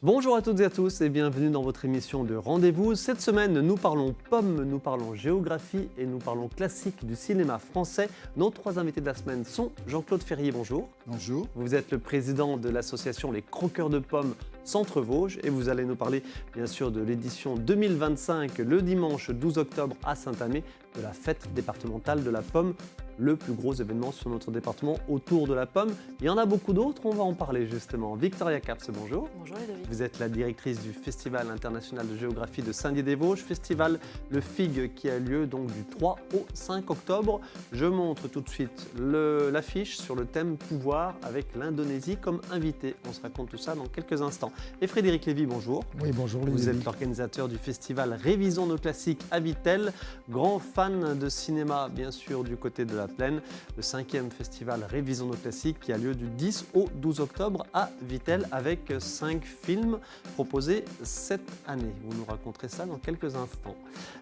Bonjour à toutes et à tous et bienvenue dans votre émission de Rendez-vous. Cette semaine, nous parlons pommes, nous parlons géographie et nous parlons classique du cinéma français. Nos trois invités de la semaine sont Jean-Claude Ferrier, bonjour. Bonjour. Vous êtes le président de l'association Les Croqueurs de Pommes Centre-Vosges et vous allez nous parler bien sûr de l'édition 2025 le dimanche 12 octobre à Saint-Amé de la fête départementale de la pomme, le plus gros événement sur notre département autour de la pomme. Il y en a beaucoup d'autres, on va en parler justement. Victoria Caps, bonjour. Bonjour Ludovic. Vous êtes la directrice du Festival international de géographie de Saint-Dié-des-Vosges, festival Le Fig qui a lieu donc du 3 au 5 octobre. Je montre tout de suite l'affiche sur le thème pouvoir avec l'Indonésie comme invité. On se raconte tout ça dans quelques instants. Et Frédéric Lévy, bonjour. Oui, bonjour. Vous êtes l'organisateur du festival Révisons nos classiques à Vittel, grand fan de cinéma bien sûr du côté de la Plaine, le 5e festival Révisons nos classiques qui a lieu du 10 au 12 octobre à Vittel avec 5 films proposés cette année. Vous nous raconterez ça dans quelques instants.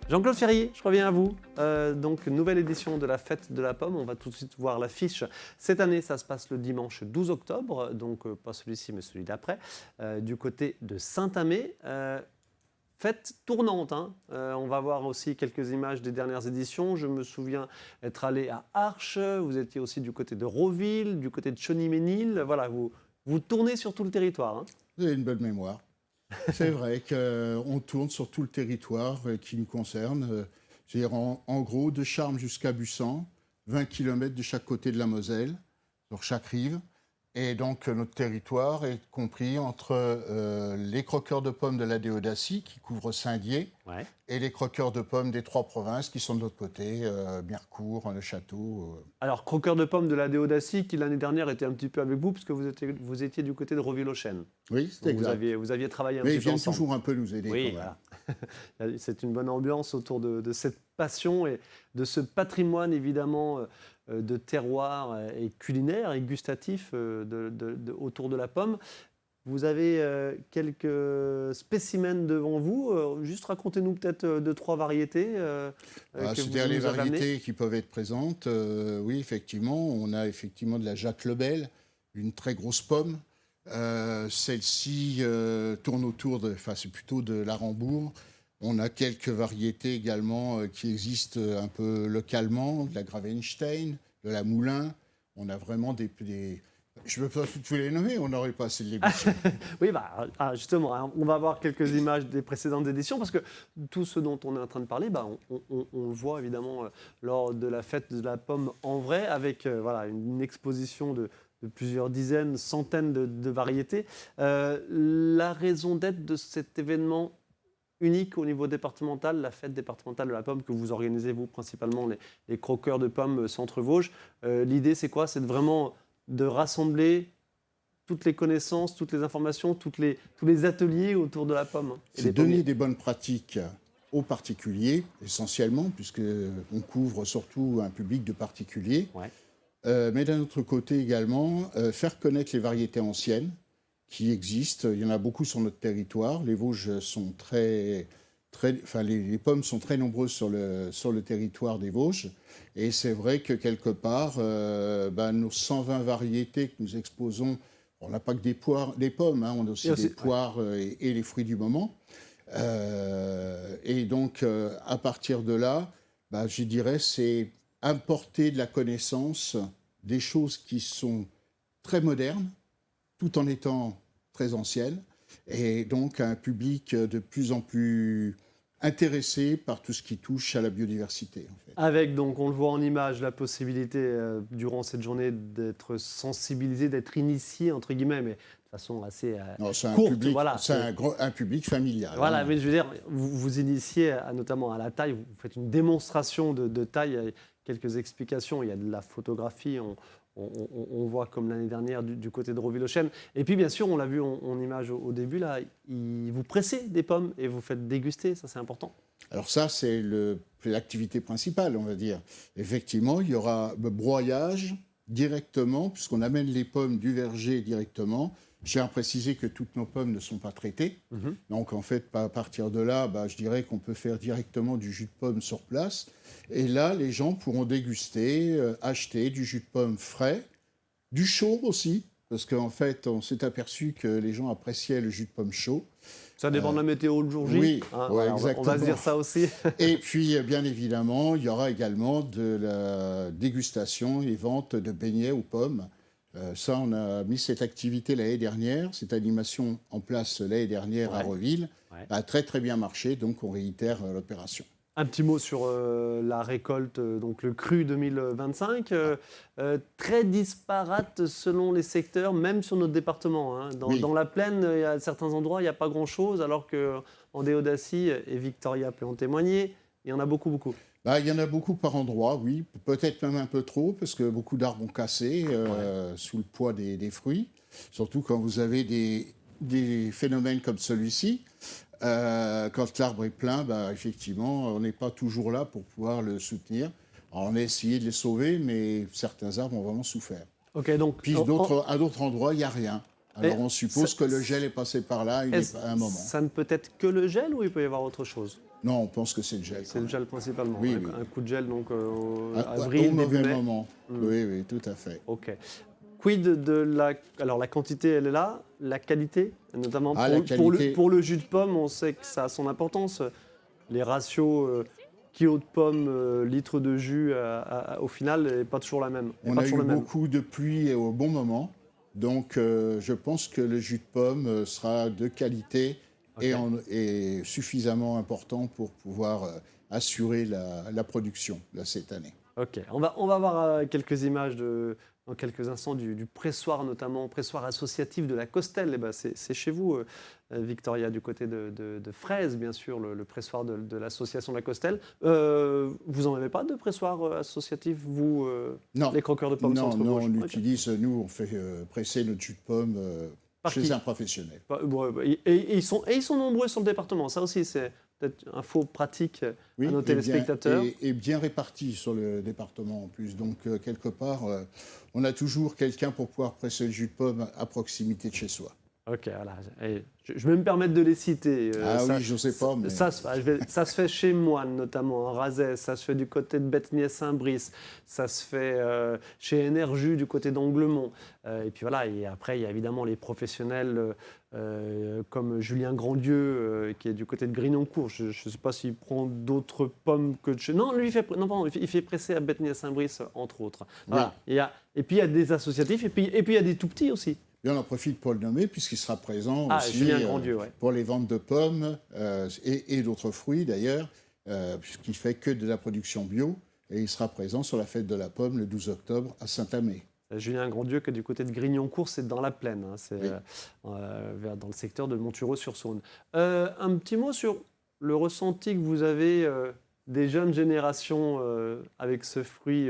Jean-Claude Ferrier, je reviens à vous. Donc nouvelle édition de la fête de la pomme, on va tout de suite voir l'affiche. Cette année, ça se passe le dimanche 12 octobre, donc pas celui-ci mais celui d'après, du côté de Saint-Amé. Fête tournante, hein. On va voir aussi quelques images des dernières éditions. Je me souviens être allé à Arches, vous étiez aussi du côté de Roville, du côté de Chauny-Ménil. Voilà, vous tournez sur tout le territoire. Hein. Vous avez une bonne mémoire. C'est vrai qu'on tourne sur tout le territoire qui nous concerne. C'est-à-dire en gros, de Charmes jusqu'à Bussan, 20 km de chaque côté de la Moselle, sur chaque rive. Et donc, notre territoire est compris entre les croqueurs de pommes de la Déodacie, qui couvrent Saint-Dié, Ouais. et les croqueurs de pommes des trois provinces, qui sont de l'autre côté, Mirecourt, Le Château. Alors, croqueur de pommes de la Déodacie, qui l'année dernière était un petit peu avec vous, puisque vous étiez du côté de Roville-aux-Chênes. Oui, c'est Vous exact. vous aviez travaillé un Mais petit ils peu viennent ensemble. toujours un peu nous aider. Oui, quand même. voilà. C'est une bonne ambiance autour de cette passion et de ce patrimoine évidemment de terroir et culinaire et gustatif autour de la pomme. Vous avez quelques spécimens devant vous. Juste racontez-nous peut-être deux, trois variétés que vous C'est-à-dire les nous avez amenées. variétés qui peuvent être présentes. Oui, effectivement, on a effectivement de la Jacques Lebel, une très grosse pomme. Celle-ci tourne autour c'est plutôt de l'Arambourg. On a quelques variétés également qui existent un peu localement, de la Gravenstein, de la Moulin. On a vraiment je ne veux pas tous les nommer, on n'aurait pas assez de l'émission. Oui, justement, hein, on va voir quelques images des précédentes éditions parce que tout ce dont on est en train de parler, on le voit évidemment lors de la fête de la pomme en vrai avec une exposition de plusieurs dizaines, centaines de variétés. La raison d'être de cet événement unique au niveau départemental, la fête départementale de la pomme que vous organisez, vous, principalement, les croqueurs de pommes Centre-Vosges. L'idée, c'est quoi? C'est vraiment de rassembler toutes les connaissances, toutes les informations, tous les ateliers autour de la pomme. Et C'est des donner pommiers. des bonnes pratiques aux particuliers, essentiellement, puisqu'on couvre surtout un public de particuliers. Ouais. Mais d'un autre côté également, faire connaître les variétés anciennes qui existent. Il y en a beaucoup sur notre territoire. Les Vosges sont les pommes sont très nombreuses sur le territoire des Vosges. Et c'est vrai que quelque part, nos 120 variétés que nous exposons, on n'a pas que des pommes, hein, on a aussi des poires et les fruits du moment. Et donc, à partir de là, je dirais, c'est importer de la connaissance, des choses qui sont très modernes, tout en étant très anciennes, et donc un public de plus en plus intéressé par tout ce qui touche à la biodiversité. En fait. Avec, donc, on le voit en image, la possibilité, durant cette journée, d'être sensibilisé, d'être initié, entre guillemets, mais de façon assez Non, c'est courte. un public familial. Voilà, hein. mais je veux dire, vous initiez notamment à la taille, vous faites une démonstration de taille, il y a quelques explications, il y a de la photographie, on voit comme l'année dernière du côté de Roville-aux-Chênes. Et puis bien sûr, on l'a vu en image au début, là, vous pressez des pommes et vous faites déguster, ça c'est important. Alors ça, c'est l'activité principale, on va dire. Effectivement, il y aura le broyage directement, puisqu'on amène les pommes du verger directement. Je tiens à préciser que toutes nos pommes ne sont pas traitées. Donc, en fait, à partir de là, je dirais qu'on peut faire directement du jus de pomme sur place. Et là, les gens pourront déguster, acheter du jus de pomme frais, du chaud aussi, parce qu'en fait, on s'est aperçu que les gens appréciaient le jus de pomme chaud. Ça dépend de la météo le jour J. Oui, Hein, ouais, voilà, on va se dire ça aussi. Et puis, bien évidemment, il y aura également de la dégustation et vente de beignets aux pommes. Ça, on a mis cette activité l'année dernière, cette animation en place l'année dernière à Reville. Ouais. A très très bien marché, donc on réitère l'opération. Un petit mot sur la récolte, donc le cru 2025, très disparate selon les secteurs, même sur notre département. Hein. Dans la plaine, il y a certains endroits, il n'y a pas grand-chose, alors qu'en Déodacie, et Victoria peut en témoigner, il y en a beaucoup, beaucoup. Il y en a beaucoup par endroit, oui, peut-être même un peu trop, parce que beaucoup d'arbres ont cassé sous le poids des fruits, surtout quand vous avez des phénomènes comme celui-ci. Quand l'arbre est plein, effectivement, on n'est pas toujours là pour pouvoir le soutenir. Alors, on a essayé de les sauver, mais certains arbres ont vraiment souffert. Okay, donc, puis à d'autres endroits, il n'y a rien. Alors on suppose que le gel est passé par là à un moment. Ça ne peut être que le gel ou il peut y avoir autre chose? Non, on pense que c'est le gel. C'est le gel principalement. Oui, un coup de gel, donc avril, début mai. Moment. Oui, tout à fait. Ok. Quid de la... Alors la quantité, elle est là. La qualité, notamment pour le jus de pomme, on sait que ça a son importance. Les ratios kilo de pommes, litres de jus, au final, n'est pas toujours la même. On a eu beaucoup de pluie au bon moment. Donc je pense que le jus de pomme sera de qualité et suffisamment important pour pouvoir assurer la production cette année. Ok, on va voir quelques images dans quelques instants du pressoir, notamment pressoir associatif de la Costelle. Eh ben, c'est chez vous, Victoria, du côté de Fraise, bien sûr, le pressoir de l'association de la Costelle. Vous n'en avez pas de pressoir associatif, vous, les croqueurs de pommes centre-gauche? Non, on utilise, nous, on fait presser notre jus de pomme chez un professionnel. Et ils sont nombreux sur le département, ça aussi, c'est peut-être info pratique à nos téléspectateurs. Et bien répartis sur le département en plus. Donc, quelque part, on a toujours quelqu'un pour pouvoir presser le jus de pomme à proximité de chez soi. Ok, voilà. Et je vais me permettre de les citer. Oui, je ne sais pas. Mais... Ça se fait chez Moine, notamment, en Razès. Ça se fait du côté de Bethniais-Saint-Brice. Ça se fait chez Énergie, du côté d'Anglemont. Et puis voilà, et après, il y a évidemment les professionnels comme Julien Grandieu, qui est du côté de Grignoncourt. Je ne sais pas s'il prend d'autres pommes que de chez... Non, lui, il fait presser à Bethniais-Saint-Brice, entre autres. Voilà. Oui. Et puis, il y a des associatifs, et puis il y a des tout petits aussi. Et on en profite pour le nommer, puisqu'il sera présent aussi pour les ventes de pommes et d'autres fruits, d'ailleurs, puisqu'il ne fait que de la production bio. Et il sera présent sur la fête de la pomme le 12 octobre à Saint-Amé. Julien Grandieu, qui est du côté de Grignoncourt, c'est dans la plaine, hein, c'est dans le secteur de Montureau-sur-Saône. Un petit mot sur le ressenti que vous avez des jeunes générations avec ce fruit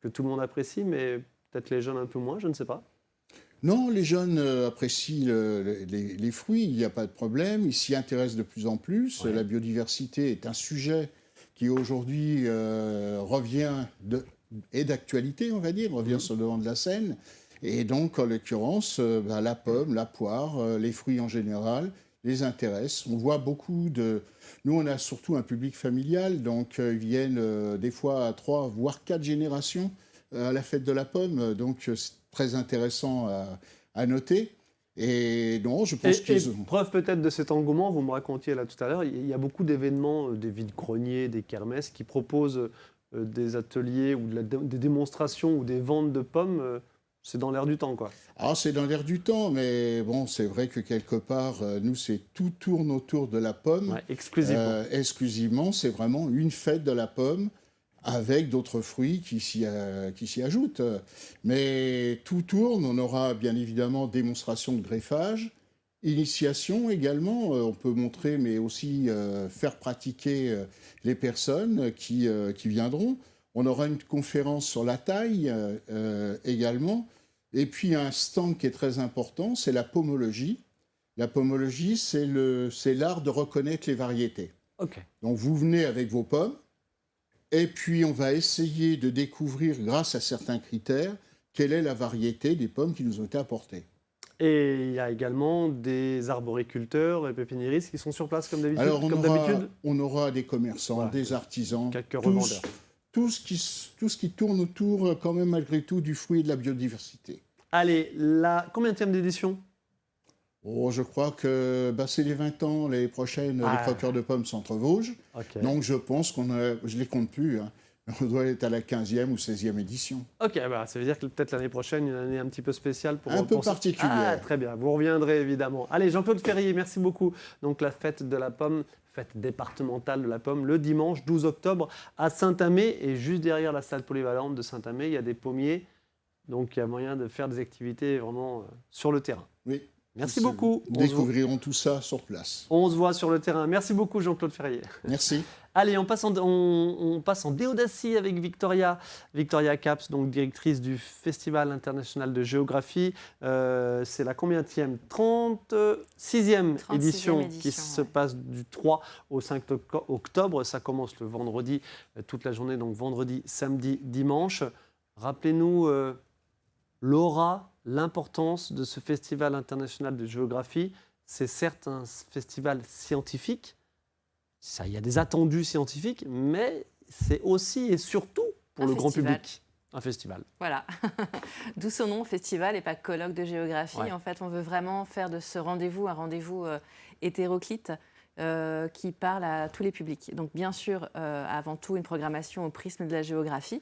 que tout le monde apprécie, mais peut-être les jeunes un peu moins, je ne sais pas. Non, les jeunes apprécient les fruits, il n'y a pas de problème, ils s'y intéressent de plus en plus. Ouais. La biodiversité est un sujet qui aujourd'hui est d'actualité, on va dire, revient sur le devant de la scène. Et donc, en l'occurrence, la pomme, la poire, les fruits en général les intéressent. On voit beaucoup de... Nous, on a surtout un public familial, donc ils viennent des fois à 3, voire 4 générations à la fête de la pomme. Donc, c'est très intéressant à noter. Et non, je pense qu'ils ont... Preuve peut-être de cet engouement, vous me racontiez là tout à l'heure, il y a beaucoup d'événements, des vides-greniers, des kermesses qui proposent des ateliers ou des démonstrations ou des ventes de pommes. C'est dans l'air du temps, quoi. Alors, c'est dans l'air du temps, mais bon, c'est vrai que quelque part, nous, tout tourne autour de la pomme. Ouais, exclusivement. Exclusivement, c'est vraiment une fête de la pomme avec d'autres fruits qui s'y ajoutent. Mais tout tourne. On aura bien évidemment démonstration de greffage, initiation également. On peut montrer, mais aussi faire pratiquer les personnes qui viendront. On aura une conférence sur la taille également. Et puis un stand qui est très important, c'est la pomologie. La pomologie, c'est l'art de reconnaître les variétés. Okay. Donc vous venez avec vos pommes, et puis on va essayer de découvrir, grâce à certains critères, quelle est la variété des pommes qui nous ont été apportées. Et il y a également des arboriculteurs et pépiniéristes qui sont sur place comme d'habitude. Alors on aura des commerçants, voilà, des artisans, quelques revendeurs. Tout ce qui tourne autour, quand même, malgré tout, du fruit et de la biodiversité. Allez, la combienième d'édition? Oh, je crois que c'est les 20 ans, les prochaines, les croqueurs de pommes Centre-Vosges. Ok. Donc je pense je ne les compte plus, hein. On doit être à la 15e ou 16e édition. Ok, ça veut dire que peut-être l'année prochaine, une année un petit peu spéciale. Un peu particulière. Ah, très bien, vous reviendrez évidemment. Allez, Jean-Claude Ferrier, merci beaucoup. Donc la fête de la pomme, fête départementale de la pomme, le dimanche 12 octobre à Saint-Amé. Et juste derrière la salle polyvalente de Saint-Amé, il y a des pommiers. Donc il y a moyen de faire des activités vraiment sur le terrain. Oui. Merci beaucoup. Nous découvrirons tout ça sur place. On se voit sur le terrain. Merci beaucoup Jean-Claude Ferrier. Merci. Allez, on passe en déodacie avec Victoria Caps, donc directrice du Festival international de géographie. C'est la combienième 36e édition qui se passe du 3 au 5 octobre. Ça commence le vendredi, toute la journée, donc vendredi, samedi, dimanche. Rappelez-nous l'aura, l'importance de ce Festival international de géographie. C'est certes un festival scientifique. Il y a des attendus scientifiques, mais c'est aussi et surtout pour le grand public un festival. Voilà, d'où son nom, festival et pas colloque de géographie. Ouais. En fait, on veut vraiment faire de ce rendez-vous un rendez-vous hétéroclite qui parle à tous les publics. Donc bien sûr, avant tout, une programmation au prisme de la géographie,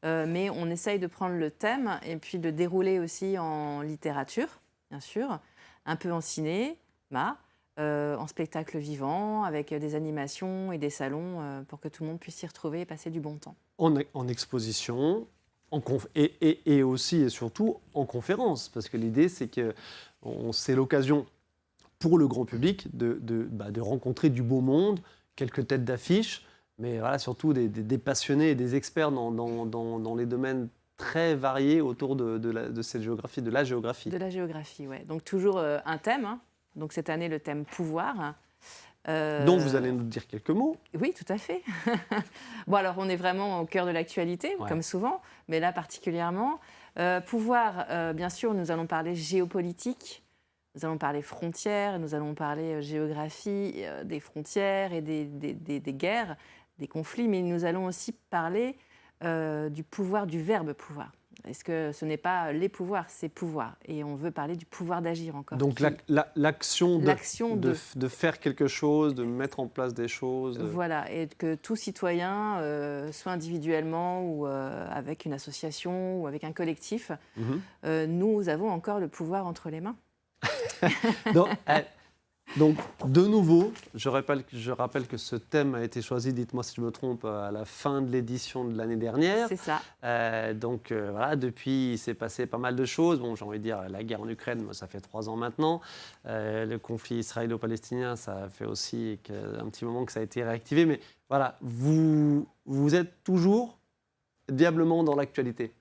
mais on essaye de prendre le thème et puis de dérouler aussi en littérature, bien sûr, un peu en cinéma, en spectacle vivant, avec des animations et des salons pour que tout le monde puisse s'y retrouver et passer du bon temps. En exposition, et aussi et surtout en conférence, parce que l'idée, c'est que c'est l'occasion pour le grand public de rencontrer du beau monde, quelques têtes d'affiche, mais voilà, surtout des passionnés et des experts dans les domaines très variés autour de cette géographie, de la géographie. De la géographie, oui. Donc toujours un thème, hein. Donc cette année, le thème pouvoir. Dont vous allez nous dire quelques mots. Oui, tout à fait. Bon, alors on est vraiment au cœur de l'actualité, comme souvent, mais là particulièrement. Pouvoir, bien sûr, nous allons parler géopolitique, nous allons parler frontières, nous allons parler géographie des frontières et des guerres, des conflits, mais nous allons aussi parler du pouvoir, du verbe pouvoir. Est-ce que ce n'est pas les pouvoirs, c'est pouvoir. Et on veut parler du pouvoir d'agir encore. Donc l'action de faire quelque chose, de mettre en place des choses. Voilà, et que tout citoyen, soit individuellement ou avec une association ou avec un collectif, nous avons encore le pouvoir entre les mains. Donc, de nouveau, je rappelle que ce thème a été choisi, dites-moi si je me trompe, à la fin de l'édition de l'année dernière. C'est ça. Voilà, depuis, il s'est passé pas mal de choses. Bon, j'ai envie de dire, la guerre en Ukraine, ça fait 3 ans maintenant. Le conflit israélo-palestinien, ça fait aussi un petit moment que ça a été réactivé. Mais voilà, vous êtes toujours diablement dans l'actualité.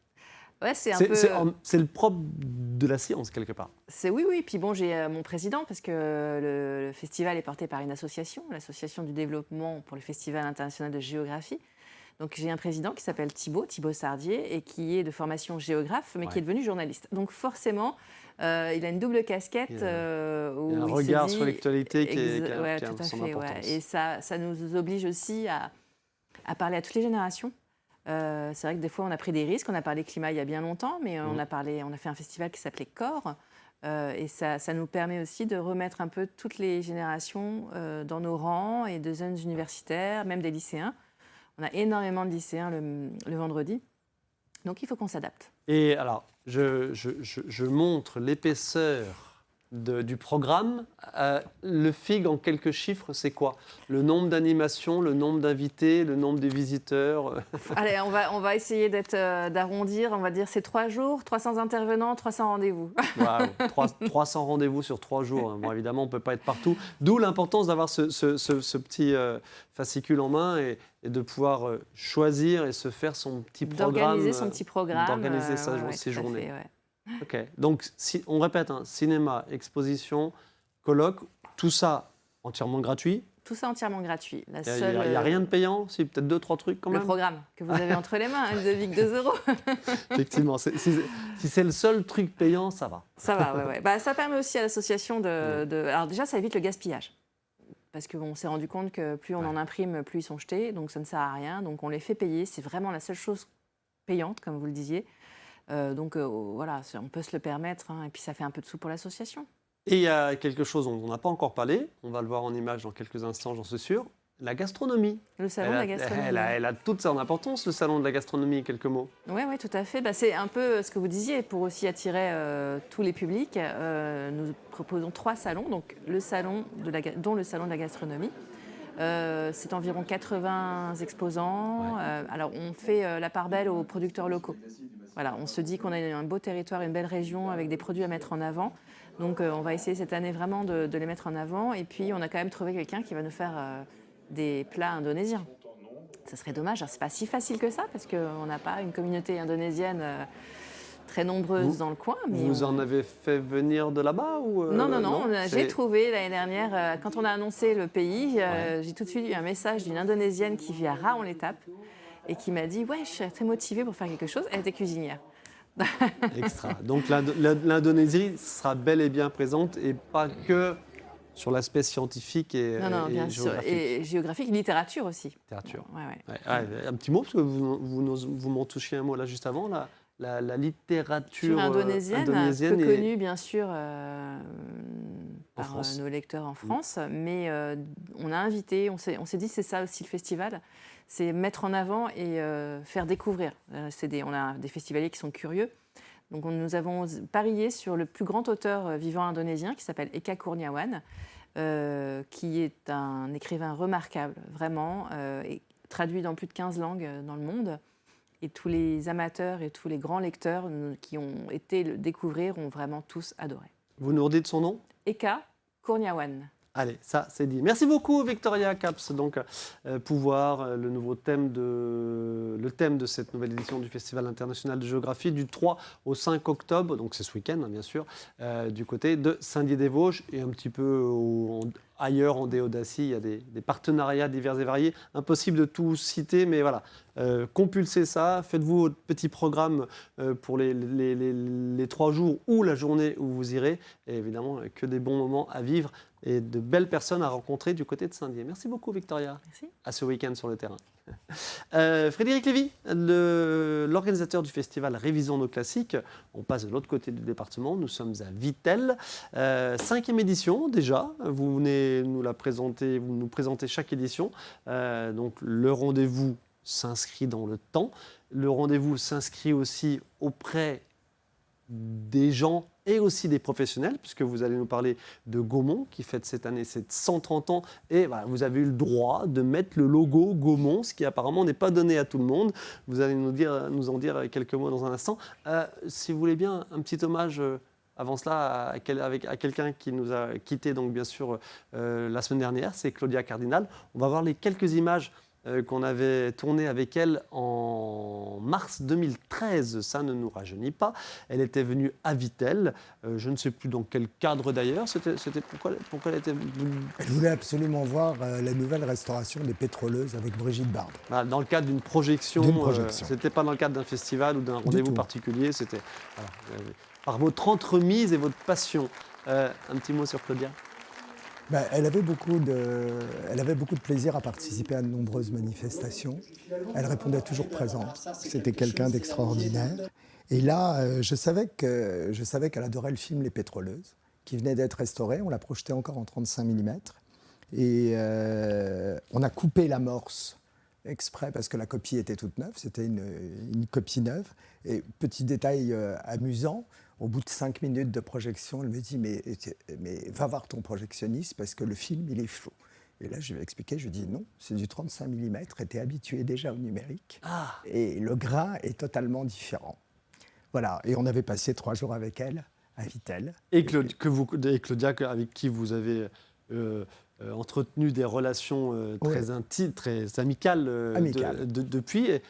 Ouais, c'est le propre de la science, quelque part. Oui. Puis bon, j'ai mon président, parce que le festival est porté par une association, l'Association du développement pour le Festival international de géographie. Donc j'ai un président qui s'appelle Thibaut Sardier, et qui est de formation géographe, mais qui est devenu journaliste. Donc forcément, il a une double casquette. Il y a un regard sur l'actualité qui a son importance. Et ça nous oblige aussi à parler à toutes les générations. C'est vrai que des fois, on a pris des risques. On a parlé climat il y a bien longtemps, mais on a fait un festival qui s'appelait Corps. Et ça nous permet aussi de remettre un peu toutes les générations dans nos rangs, et de jeunes universitaires, même des lycéens. On a énormément de lycéens le vendredi. Donc, il faut qu'on s'adapte. Et alors, je montre l'épaisseur du programme. Le FIG, en quelques chiffres, c'est quoi? Le nombre d'animations, le nombre d'invités, le nombre de visiteurs? Allez, on va essayer d'arrondir. On va dire c'est 3 jours, 300 intervenants, 300 rendez-vous. Wow, 300 rendez-vous sur 3 jours. Bon, évidemment, on ne peut pas être partout. D'où l'importance d'avoir ce petit fascicule en main et de pouvoir choisir et se faire son petit programme. D'organiser son petit programme. D'organiser ses journées. Ok, donc on répète, cinéma, exposition, colloque, tout ça entièrement gratuit. Tout ça entièrement gratuit. Il n'y a rien de payant, c'est peut-être 2-3 trucs quand même. Le programme que vous avez entre les mains, Ludovic, 2 €. Effectivement, si c'est le seul truc payant, ça va. Ça va, ouais. Ça permet aussi à l'association Alors déjà, ça évite le gaspillage. Parce qu'on s'est rendu compte que plus on en imprime, plus ils sont jetés, donc ça ne sert à rien. Donc on les fait payer, c'est vraiment la seule chose payante, comme vous le disiez. Donc voilà, on peut se le permettre, hein, et puis ça fait un peu de sous pour l'association. Et il y a quelque chose dont on n'a pas encore parlé, on va le voir en image dans quelques instants, j'en suis sûr, la gastronomie. Le salon de la gastronomie. Elle a toute son importance, le salon de la gastronomie, quelques mots. Oui, tout à fait. C'est un peu ce que vous disiez, pour aussi attirer tous les publics. Nous proposons 3 salons, donc dont le salon de la gastronomie. C'est environ 80 exposants. Alors, on fait la part belle aux producteurs locaux. Voilà, on se dit qu'on a un beau territoire, une belle région avec des produits à mettre en avant. Donc, on va essayer cette année vraiment de les mettre en avant. Et puis, on a quand même trouvé quelqu'un qui va nous faire des plats indonésiens. Ça serait dommage, c'est pas si facile que ça, parce qu'on n'a pas une communauté indonésienne très nombreuse dans le coin. Mais vous en avez fait venir de là-bas ou Non, j'ai trouvé l'année dernière, quand on a annoncé le pays, j'ai tout de suite eu un message d'une Indonésienne qui vit à Raon-l'Étape et qui m'a dit « Ouais, je suis très motivée pour faire quelque chose ». Elle était cuisinière. Extra. Donc l'Indonésie sera bel et bien présente et pas que sur l'aspect scientifique et bien géographique. sûr. Et géographique, littérature aussi. Littérature. Ouais. Un petit mot, parce que vous m'en touchiez un mot là juste avant, la littérature indonésienne, peu connue bien sûr par nos lecteurs en France, mais on a invité, on s'est dit c'est ça aussi le festival, c'est mettre en avant et faire découvrir. On a des festivaliers qui sont curieux, donc nous avons parié sur le plus grand auteur vivant indonésien qui s'appelle Eka Kurniawan, qui est un écrivain remarquable, vraiment, et traduit dans plus de 15 langues dans le monde. Et tous les amateurs et tous les grands lecteurs qui ont été le découvrir ont vraiment tous adoré. Vous nous redites son nom ? Eka Kurniawan. Allez, ça c'est dit. Merci beaucoup Victoria Caps. Donc, pouvoir, le thème de cette nouvelle édition du Festival international de géographie du 3 au 5 octobre, donc c'est ce week-end hein, bien sûr, du côté de Saint-Dié-des-Vosges et un petit peu ailleurs en Déodacie. Il y a des partenariats divers et variés. Impossible de tout citer, mais voilà. Compulsez ça, faites-vous votre petit programme pour les 3 jours ou la journée où vous irez. Et évidemment, que des bons moments à vivre et de belles personnes à rencontrer du côté de Saint-Dié. Merci beaucoup Victoria. Merci. À ce week-end sur le terrain. Frédéric Lévy, l'organisateur du festival Révisons nos classiques. On passe de l'autre côté du département, nous sommes à Vittel. 5e édition déjà, vous venez nous la présenter, vous nous présentez chaque édition. Donc le rendez-vous s'inscrit dans le temps. Le rendez-vous s'inscrit aussi auprès des gens et aussi des professionnels, puisque vous allez nous parler de Gaumont, qui fête cette année ses 130 ans. Et voilà, vous avez eu le droit de mettre le logo Gaumont, ce qui apparemment n'est pas donné à tout le monde. Vous allez nous en dire quelques mots dans un instant. Si vous voulez bien, un petit hommage avant cela à quelqu'un qui nous a quittés, donc bien sûr, la semaine dernière, c'est Claudia Cardinal. On va voir les quelques images qu'on avait tourné avec elle en mars 2013. Ça ne nous rajeunit pas. Elle était venue à Vittel. Je ne sais plus dans quel cadre d'ailleurs. C'était pourquoi elle était venue. Elle voulait absolument voir la nouvelle restauration des pétroleuses avec Brigitte Bardot. Voilà, dans le cadre d'une projection. C'était pas dans le cadre d'un festival ou d'un rendez-vous particulier. C'était par votre entremise et votre passion. Un petit mot sur Claudia. Elle avait beaucoup de plaisir à participer à de nombreuses manifestations. Elle répondait toujours présente. C'était quelqu'un d'extraordinaire. Et là, je savais qu'elle adorait le film Les Pétroleuses, qui venait d'être restauré. On l'a projeté encore en 35 mm. Et on a coupé l'amorce exprès parce que la copie était toute neuve. C'était une copie neuve. Et petit détail amusant, au bout de 5 minutes de projection, elle me dit mais va voir ton projectionniste parce que le film, il est flou. Et là, je lui ai expliqué, je lui ai dit non, c'est du 35 mm, et tu es habitué déjà au numérique. Et le grain est totalement différent. Voilà, et on avait passé 3 jours avec elle à Vittel. Et Claudia, avec qui vous avez entretenu des relations très intimes, très amicales depuis. Et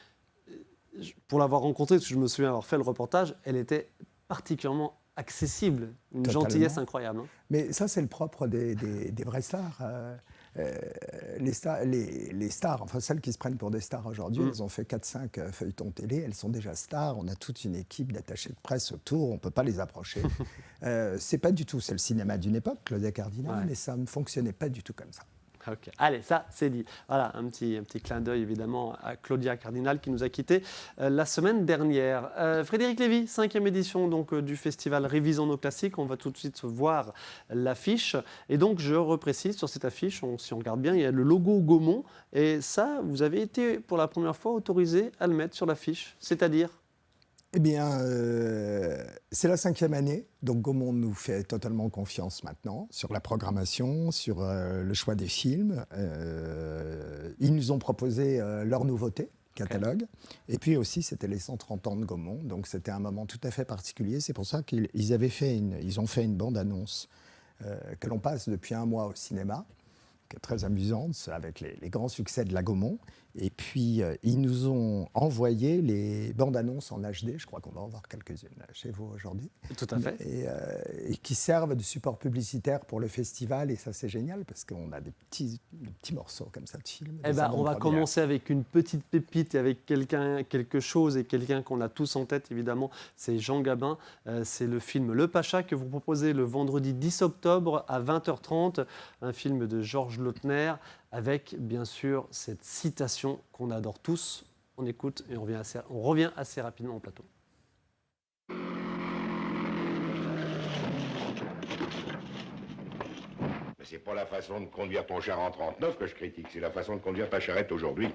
pour l'avoir rencontrée, parce que je me souviens avoir fait le reportage, elle était particulièrement accessible, une gentillesse incroyable. Hein. Mais ça, c'est le propre des vrais stars. Les stars, enfin celles qui se prennent pour des stars aujourd'hui, elles ont fait 4-5 feuilletons télé, elles sont déjà stars, on a toute une équipe d'attachés de presse autour, on ne peut pas les approcher. C'est pas du tout, c'est le cinéma d'une époque, Claudia Cardinal, mais ça ne fonctionnait pas du tout comme ça. Ok. Allez, ça, c'est dit. Voilà, un petit clin d'œil, évidemment, à Claudia Cardinal qui nous a quittés la semaine dernière. Frédéric Lévy, 5e édition donc, du festival Révisons nos classiques. On va tout de suite voir l'affiche. Et donc, je reprécise, sur cette affiche, si on regarde bien, il y a le logo Gaumont. Et ça, vous avez été, pour la première fois, autorisé à le mettre sur l'affiche. C'est-à-dire ? Eh bien, c'est la 5e année, donc Gaumont nous fait totalement confiance maintenant sur la programmation, sur le choix des films. Ils nous ont proposé leur nouveauté, catalogue. Et puis aussi, c'était les 130 ans de Gaumont, donc c'était un moment tout à fait particulier. C'est pour ça qu'ils ont fait une bande-annonce que l'on passe depuis un mois au cinéma, qui est très amusante, avec les grands succès de la Gaumont. Et puis, ils nous ont envoyé les bandes-annonces en HD, je crois qu'on va en voir quelques-unes chez vous aujourd'hui. Tout à fait. Et qui servent de support publicitaire pour le festival. Et ça, c'est génial, parce qu'on a des petits morceaux comme ça de films. Eh ben, on va commencer avec une petite pépite et avec quelque chose et quelqu'un qu'on a tous en tête, évidemment, c'est Jean Gabin. C'est le film Le Pacha que vous proposez le vendredi 10 octobre à 20h30, un film de Georges Lautner, avec bien sûr cette citation qu'on adore tous. On écoute et on revient assez rapidement au plateau. Mais c'est pas la façon de conduire ton char en 39 que je critique, c'est la façon de conduire ta charrette aujourd'hui.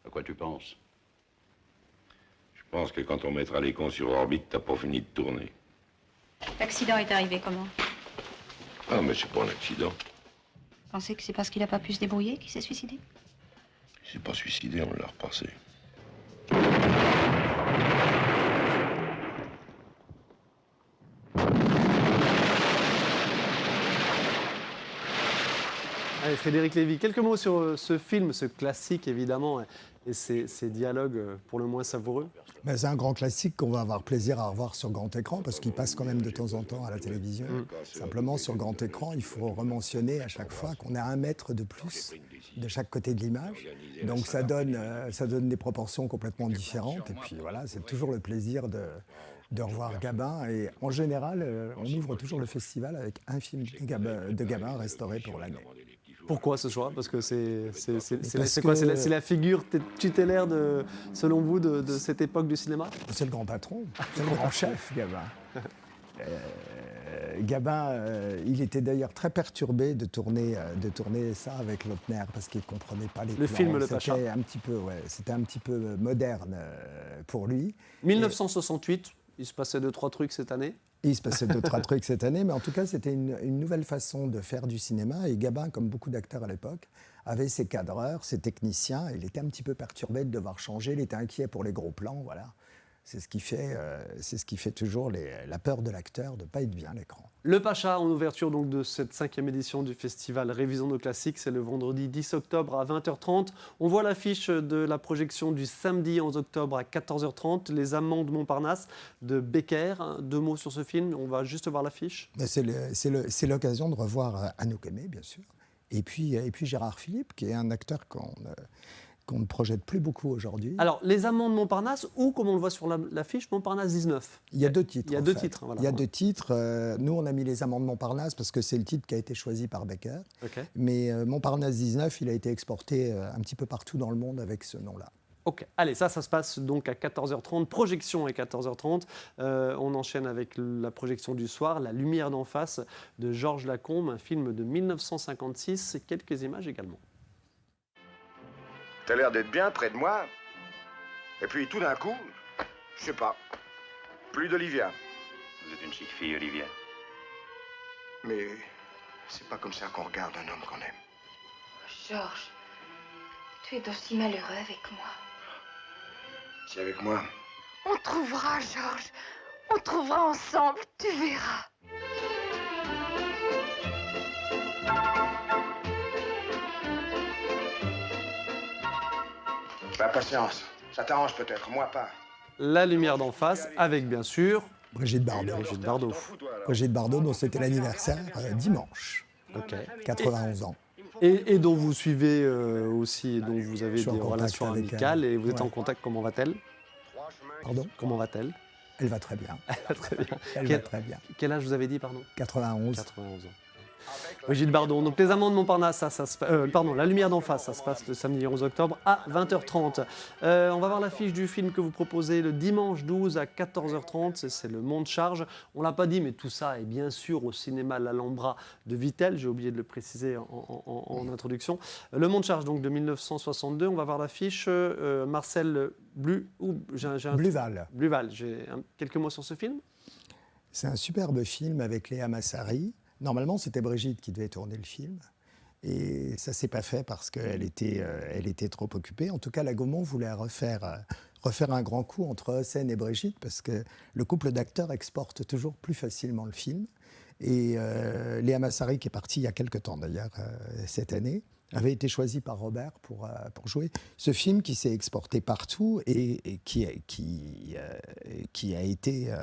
À quoi tu penses? Je pense que quand on mettra les cons sur orbite, t'as pas fini de tourner. L'accident est arrivé comment? Ah, mais c'est pas un accident. Vous pensez que c'est parce qu'il n'a pas pu se débrouiller qu'il s'est suicidé? Il s'est pas suicidé, on l'a repassé. Allez, Frédéric Lévy, quelques mots sur ce film, ce classique évidemment, et ces dialogues pour le moins savoureux. Ben, c'est un grand classique qu'on va avoir plaisir à revoir sur grand écran, parce qu'il passe quand même de temps en temps à la télévision. Simplement, sur grand écran, il faut rementionner à chaque fois qu'on a 1 mètre de plus de chaque côté de l'image. Donc ça donne des proportions complètement différentes. Et puis voilà, c'est toujours le plaisir de revoir Gabin. Et en général, on ouvre toujours le festival avec un film de Gabin restauré pour l'année. Pourquoi ce choix? Parce que c'est la figure tutélaire, selon vous, de cette époque du cinéma? C'est le grand patron, c'est le grand chef, Gabin. Gabin, il était d'ailleurs très perturbé de tourner ça avec Lautner, parce qu'il ne comprenait pas les plans. Le film Le Pacha. C'était un petit peu moderne pour lui. 1968, il se passait 2-3 trucs cette année. Il se passait 2-3 trucs cette année, mais en tout cas, c'était une nouvelle façon de faire du cinéma. Et Gabin, comme beaucoup d'acteurs à l'époque, avait ses cadreurs, ses techniciens. Il était un petit peu perturbé de devoir changer. Il était inquiet pour les gros plans, voilà. C'est ce qui fait toujours la peur de l'acteur de ne pas être bien à l'écran. Le Pacha, en ouverture donc, de cette 5e édition du festival Révisons nos classiques, c'est le vendredi 10 octobre à 20h30. On voit l'affiche de la projection du samedi 11 octobre à 14h30, Les Amants de Montparnasse de Becker. 2 mots sur ce film, on va juste voir l'affiche. C'est l'occasion de revoir Anouk Aimée, bien sûr. Et puis Gérard Philippe, qui est un acteur qu'on ne projette plus beaucoup aujourd'hui. Alors, Les Amants de Montparnasse, ou comme on le voit sur l'affiche, Montparnasse 19. Il y a 2 titres. Il y a 2 titres. Voilà. Il y a 2 titres. Nous, on a mis Les Amants de Montparnasse parce que c'est le titre qui a été choisi par Becker. Okay. Mais Montparnasse 19, il a été exporté un petit peu partout dans le monde avec ce nom-là. Ok, allez, ça se passe donc à 14h30, projection à 14h30. On enchaîne avec la projection du soir, La lumière d'en face de Georges Lacombe, un film de 1956, quelques images également. T'as l'air d'être bien près de moi. Et puis tout d'un coup, je sais pas, plus d'Olivia. Vous êtes une chic fille, Olivia. Mais c'est pas comme ça qu'on regarde un homme qu'on aime. Georges, tu es aussi malheureux avec moi. C'est avec moi. On trouvera, Georges. On trouvera ensemble, tu verras. Bah, patience, ça t'arrange peut-être, moi pas. La lumière d'en face, avec bien sûr Brigitte Bardot. Brigitte Bardot, dont c'était l'anniversaire dimanche. Ok. 91 ans. Et dont vous suivez aussi, dont vous avez des relations amicales, et vous êtes en Ouais. contact. Comment va-t-elle? Pardon? Comment va-t-elle? Elle va très bien. Très bien. Elle va très bien. Quel âge vous avez dit, pardon? 91. 91 ans. Brigitte Bardot. Donc Les Amants de Montparnasse, La Lumière d'en face, ça se passe le samedi 11 octobre à 20h30. On va voir l'affiche du film que vous proposez le dimanche 12 à 14h30, c'est Le Monde Charge. On ne l'a pas dit, mais tout ça est bien sûr au cinéma L'Alhambra de Vittel, j'ai oublié de le préciser en introduction. Le Monde Charge, donc de 1962, on va voir l'affiche. Marcel Bluval. Bluval, quelques mots sur ce film. C'est un superbe film avec Léa Massari. Normalement, c'était Brigitte qui devait tourner le film. Et ça ne s'est pas fait parce qu'elle était trop occupée. En tout cas, la Gaumont voulait refaire un grand coup entre Hossein et Brigitte parce que le couple d'acteurs exporte toujours plus facilement le film. Et Léa Massari, qui est partie il y a quelque temps d'ailleurs, cette année, avait été choisie par Robert pour jouer ce film qui s'est exporté partout et qui a été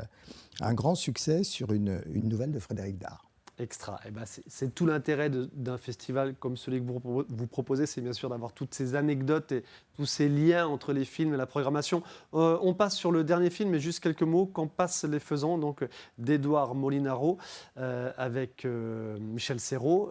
un grand succès sur une nouvelle de Frédéric Dard. Extra. Eh ben, c'est tout l'intérêt d'un festival comme celui que vous proposez, c'est bien sûr d'avoir toutes ces anecdotes et tous ces liens entre les films et la programmation. On passe sur le dernier film, mais juste quelques mots. Quand passent les faisans, donc d'Édouard Molinaro avec Michel Serrault.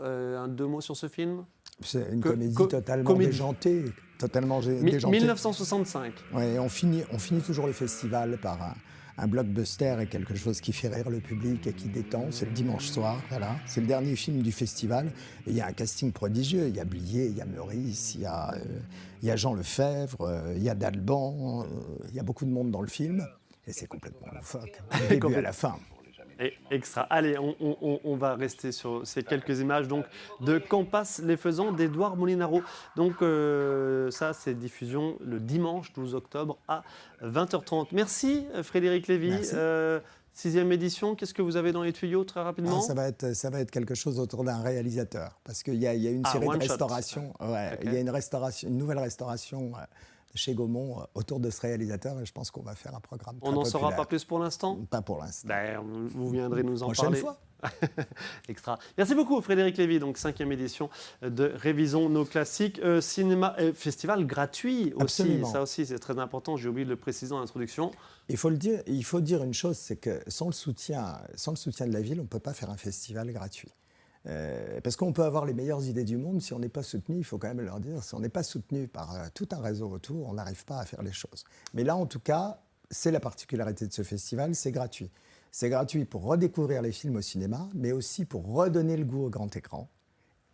Deux mots sur ce film. C'est une comédie totalement déjantée. Totalement déjantée. 1965. Ouais, on finit toujours le festival par un blockbuster et quelque chose qui fait rire le public et qui détend. C'est le dimanche soir, voilà. C'est le dernier film du festival. Et il y a un casting prodigieux. Il y a Blier, il y a Meurice, il y a Jean Lefebvre, il y a Dalban. Il y a beaucoup de monde dans le film. Et c'est complètement loufoque, du début à la fin. Extra. Allez, on va rester sur ces quelques images donc, de Quand passent les faisans d'Édouard Molinaro. Donc ça, c'est diffusion le dimanche 12 octobre à 20h30. Merci Frédéric Lévy. Merci. 6e édition, qu'est-ce que vous avez dans les tuyaux très rapidement? Ça va être quelque chose autour d'un réalisateur. Parce qu'il y a une série de restaurations. Ouais, okay. Il y a une nouvelle restauration chez Gaumont autour de ce réalisateur et je pense qu'on va faire un programme très On n'en populaire. saura pas plus pour l'instant? Pas pour l'instant. Ben, vous viendrez nous en Prochaine parler. fois. Extra. Merci beaucoup Frédéric Lévy, donc 5e édition de Révisons nos classiques. Festival gratuit aussi. Absolument. Ça aussi c'est très important, j'ai oublié de le préciser en introduction. Il faut dire une chose, c'est que sans le soutien de la ville, on ne peut pas faire un festival gratuit. Parce qu'on peut avoir les meilleures idées du monde, si on n'est pas soutenu, il faut quand même leur dire, si on n'est pas soutenu par tout un réseau autour, on n'arrive pas à faire les choses. Mais là, en tout cas, c'est la particularité de ce festival, c'est gratuit. C'est gratuit pour redécouvrir les films au cinéma, mais aussi pour redonner le goût au grand écran.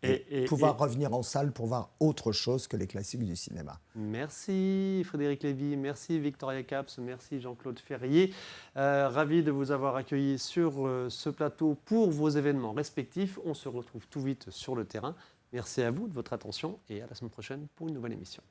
Et pouvoir revenir en salle pour voir autre chose que les classiques du cinéma. Merci Frédéric Lévy, merci Victoria Caps, merci Jean-Claude Ferrier. Ravi de vous avoir accueilli sur ce plateau pour vos événements respectifs. On se retrouve tout vite sur le terrain. Merci à vous de votre attention et à la semaine prochaine pour une nouvelle émission.